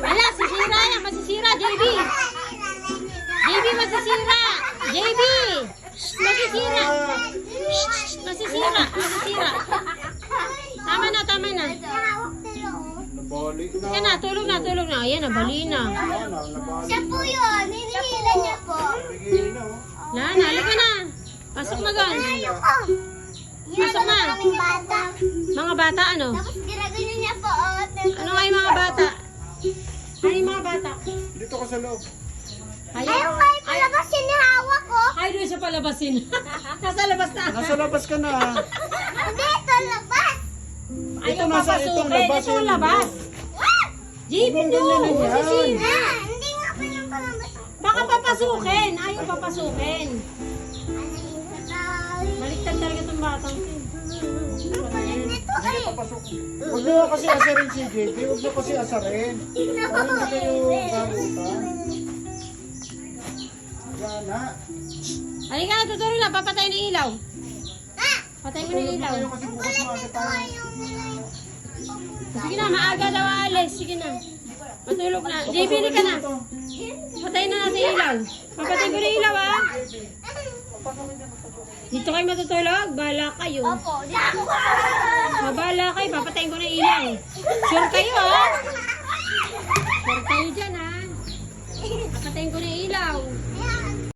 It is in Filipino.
Ala, sisira yan. Masisira, JB. JB, masisira. JB. Masisira. Masisira. Masisira. Tama na, tama na. Nabali na. Yan na, tulog na, tulog na. Ayan na, bali na. Ayan na, nabali. Siya po yun. Hinihila niya po. Bigay na, oh. Lana, halika na. Pasok na doon. Pasok na. Kaming bata. Mga bata, ano? Tapos ginagano niya po. Ano nga yung mga bata? Ano yung mga bata? Dito ka sa loob. Ayaw kayo palabas sinihawak ko. Ay, doon siya palabasin. Nasa labas na. Nasa labas ka na. Hindi, ito labas. Ayaw nasa papasukin. itong labas Ito ang yun. labas. JB, Huwag no. ganyan yan. Masisira. Hindi nga pa yung palabas. Baka papasukin. Ayaw papasukin. Ano Baliktad talaga itong batang to. ito ay. Papasok. Huwag mo kasi asarin si JB. Huwag mo kasi asarin. Parang hindi kayo garutan. Yan na. Halika na, tutulog na. Papatay na ilaw. Patay mo na yung ilaw. Kayo kasi bukas maaga tayo. Sige na, maaga daw alis. Sige na. Matulog na. JB, ka na. Patay na natin yung ilaw. Papatay ko na yung ilaw, ah. Dito kayo matutulog? Bahala kayo. Opo, dito ko. Bahala kayo. Papatayin ko na yung ilaw. Sure kayo, ah. Sure kayo dyan, ah. Papatayin ko na yung ilaw.